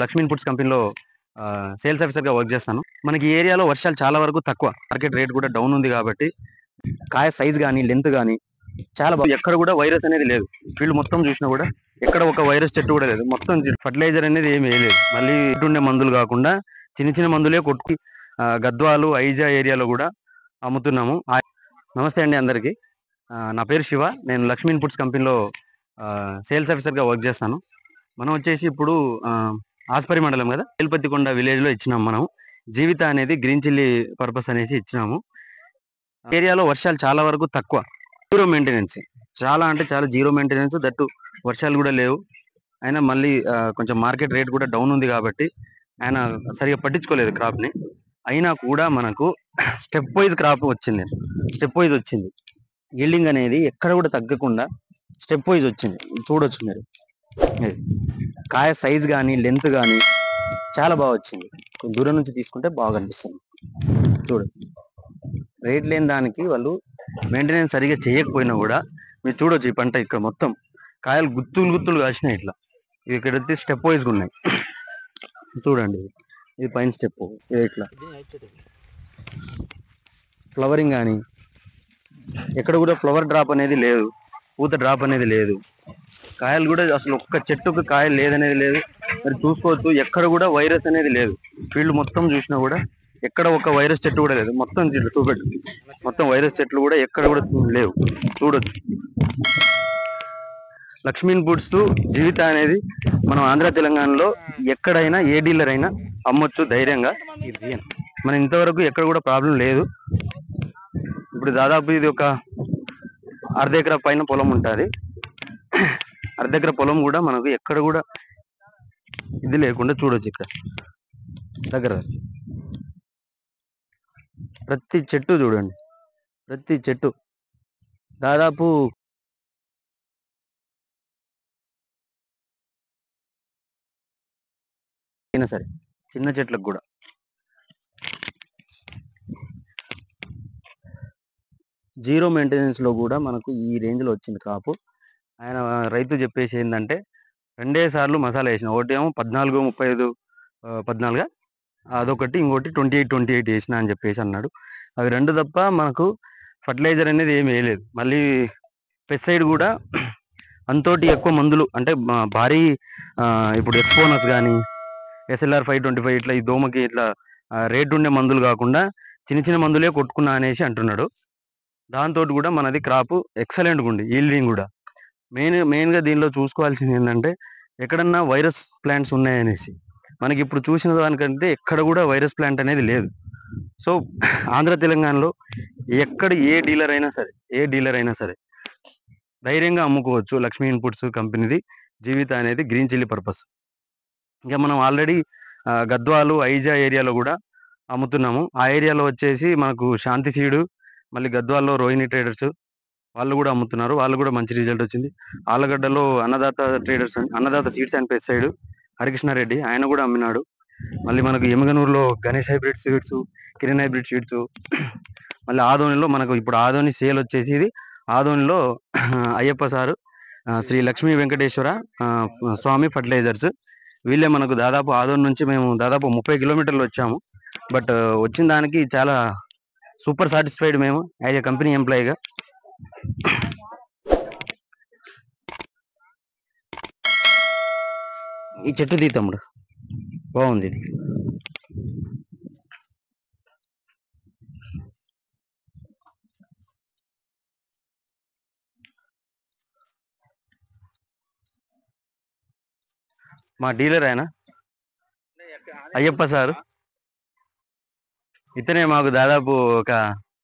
Lakshmi inputs కంపెనీలో sales ఆఫీసర్గా work చేస్తాను. మనకి ఈ ఏరియాలో వర్షాలు చాలా వరకు తక్కువ, మార్కెట్ రేట్ కూడా డౌన్ ఉంది కాబట్టి కాయ సైజ్ కానీ లెంత్ కానీ చాలా బాగుంది. ఎక్కడ కూడా వైరస్ అనేది లేదు. ఫీల్డ్ మొత్తం చూసినా కూడా ఎక్కడ ఒక వైరస్ చెట్టు కూడా లేదు. మొత్తం ఫర్టిలైజర్ అనేది ఏమి వేయలేదు. మళ్ళీ ఇటుండే మందులు కాకుండా చిన్న చిన్న మందులే కొట్టి గద్వాలు ఐజా ఏరియాలో కూడా అమ్ముతున్నాము. నమస్తే అండి అందరికీ. నా పేరు శివ. నేను లక్ష్మీ ఇన్పుట్స్ కంపెనీలో సేల్స్ ఆఫీసర్గా వర్క్ చేస్తాను. మనం వచ్చేసి ఇప్పుడు ఆస్పరి మండలం కదా, ఏల్పత్తికొండ విలేజ్లో ఇచ్చినాం. మనం జీవిత అనేది గ్రీన్ చిల్లీ పర్పస్ అనేసి ఇచ్చినాము. ఏరియాలో వర్షాలు చాలా వరకు తక్కువ, జీరో మెయింటెనెన్స్, చాలా అంటే చాలా జీరో మెయింటెనెన్స్. దట్టు వర్షాలు కూడా లేవు. అయినా మళ్ళీ కొంచెం మార్కెట్ రేట్ కూడా డౌన్ ఉంది కాబట్టి ఆయన సరిగా పట్టించుకోలేదు క్రాప్ని. అయినా కూడా మనకు స్టెప్ వైజ్ క్రాప్ వచ్చింది. స్టెప్ వైజ్ వచ్చింది. ఈల్డింగ్ అనేది ఎక్కడ కూడా తగ్గకుండా స్టెప్ వైజ్ వచ్చింది. చూడొచ్చు మీరు. కాయ సైజ్ కానీ లెంత్ కానీ చాలా బాగా వచ్చింది. దూరం నుంచి తీసుకుంటే బాగా అనిపిస్తుంది. చూడండి, రేట్ లేని దానికి వాళ్ళు మెయింటెనెన్స్ సరిగా చేయకపోయినా కూడా మీరు చూడొచ్చు. ఈ పంట ఇక్కడ మొత్తం కాయలు గుత్తులు గుత్తులు కాసినాయి. ఇట్లా ఇక్కడ వచ్చి స్టెప్ వైజ్గా ఉన్నాయి. చూడండి, ఇది పైన స్టెప్, ఇట్లా ఫ్లవరింగ్ కానీ ఎక్కడ కూడా ఫ్లవర్ డ్రాప్ అనేది లేదు, పూత డ్రాప్ అనేది లేదు. కాయలు కూడా అసలు ఒక్క చెట్టుకు కాయలు లేదనేది లేదు. మరి చూసుకోవచ్చు, ఎక్కడ కూడా వైరస్ అనేది లేదు. ఫీల్డ్ మొత్తం చూసినా కూడా ఎక్కడ ఒక వైరస్ చెట్టు కూడా లేదు. మొత్తం చూపెట్టు, మొత్తం వైరస్ చెట్లు కూడా ఎక్కడ కూడా లేవు. చూడొచ్చు. లక్ష్మీ ఇన్పుట్స్ జీవిత అనేది మనం ఆంధ్ర తెలంగాణలో ఎక్కడైనా ఏ డీలర్ అయినా అమ్మొచ్చు ధైర్యంగా. మనం ఇంతవరకు ఎక్కడ కూడా ప్రాబ్లం లేదు. ఇప్పుడు దాదాపు ఇది ఒక అర్ధ ఎకరా పైన పొలం ఉంటుంది. అర్ధ ఎకరా పొలం కూడా మనకు ఎక్కడ కూడా ఇది లేకుండా చూడొచ్చు. ఇక్కడ దగ్గర ప్రతి చెట్టు చూడండి, ప్రతి చెట్టు దాదాపు అయినా సరే చిన్న చెట్లకు కూడా జీరో మెయింటెనెన్స్ లో కూడా మనకు ఈ రేంజ్ లో వచ్చింది క్రాప్. ఆయన రైతు చెప్పేసి ఏంటంటే 2 సార్లు మసాలా వేసిన, ఒకటి ఏమో 14, 35, 14 అదొకటి, ఇంకోటి 28 వేసిన అని చెప్పేసి అన్నాడు. అవి 2 తప్ప మనకు ఫర్టిలైజర్ అనేది ఏమి వేయలేదు. మళ్ళీ పెస్టిసైడ్ కూడా అంతోటి ఎక్కువ మందులు అంటే భారీ ఇప్పుడు ఎక్స్పోనస్ కానీ SLR 525 ఇట్లా ఈ దోమకి ఇట్లా రేట్ ఉండే మందులు కాకుండా చిన్న చిన్న మందులే కొట్టుకున్నా అనేసి అంటున్నాడు. దాంతో కూడా మనది క్రాప్ ఎక్సలెంట్గా ఉంది. ఈల్డింగ్ కూడా మెయిన్గా దీనిలో చూసుకోవాల్సింది ఏంటంటే ఎక్కడన్నా వైరస్ ప్లాంట్స్ ఉన్నాయనేసి. మనకి ఇప్పుడు చూసిన దానికంటే ఎక్కడ కూడా వైరస్ ప్లాంట్ అనేది లేదు. సో ఆంధ్ర తెలంగాణలో ఎక్కడ ఏ డీలర్ అయినా సరే ధైర్యంగా అమ్ముకోవచ్చు లక్ష్మీ ఇన్పుట్స్ కంపెనీది జీవిత అనేది గ్రీన్ చిల్లీ పర్పస్. ఇంకా మనం ఆల్రెడీ గద్వాలు ఐజా ఏరియాలో కూడా అమ్ముతున్నాము. ఆ ఏరియాలో వచ్చేసి మనకు శాంతి సీడు, మళ్ళీ గద్వాల్లో రోహిణి ట్రేడర్స్ వాళ్ళు కూడా అమ్ముతున్నారు. వాళ్ళు కూడా మంచి రిజల్ట్ వచ్చింది. ఆలగడ్డలో Annadata seeds and pesticide Harikrishna Reddy ఆయన కూడా అమ్మినాడు. మళ్ళీ మనకు ఎమగనూరులో Ganesh hybrid seeds, Kiran hybrid seeds, మళ్ళీ ఆదోనిలో మనకు ఇప్పుడు ఆదోని సేల్ వచ్చేసి ఇది ఆదోనిలో అయ్యప్ప సారు శ్రీ లక్ష్మీ వెంకటేశ్వర స్వామి ఫర్టిలైజర్స్. వీళ్ళే మనకు దాదాపు ఆదోని నుంచి మేము దాదాపు 30 కిలోమీటర్లు వచ్చాము. బట్ వచ్చిన దానికి చాలా సూపర్ సాటిస్ఫైడ్ మేము యాజ్ ఏ కంపెనీ ఎంప్లాయీగా. ఈ చెట్టు తీ తమ్ముడు, బాగుంది ఇది. మా డీలర్ ఆయన అయ్యప్ప సారు, ఇతనే మాకు దాదాపు ఒక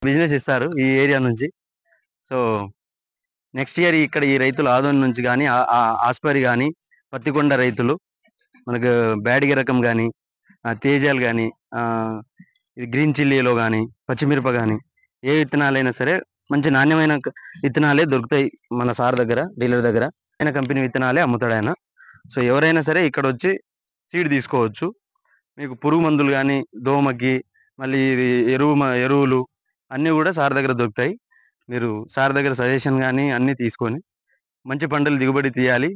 బిజినెస్ ఇస్తారు ఈ ఏరియా నుంచి. సో నెక్స్ట్ ఇయర్ ఇక్కడ ఈ రైతులు ఆదోని నుంచి కానీ ఆస్పరి కానీ పత్తికొండ రైతులు మనకు బ్యాడిగ రకం కానీ తేజాలు కానీ ఇది గ్రీన్ చిల్లీలో కానీ పచ్చిమిరప కానీ ఏ విత్తనాలైనా సరే మంచి నాణ్యమైన విత్తనాలే దొరుకుతాయి మన సార్ దగ్గర, డీలర్ దగ్గర. ఆయన కంపెనీ విత్తనాలే అమ్ముతాడు ఆయన. సో ఎవరైనా సరే ఇక్కడ వచ్చి సీడ్ తీసుకోవచ్చు. మీకు పురుగు మందులు కానీ దోమకి మళ్ళీ ఎరువులు అన్నీ కూడా సార్ దగ్గర దొరుకుతాయి. మీరు సార్ దగ్గర సజెషన్ కానీ అన్నీ తీసుకొని మంచి పంటలు దిగుబడి తీయాలి.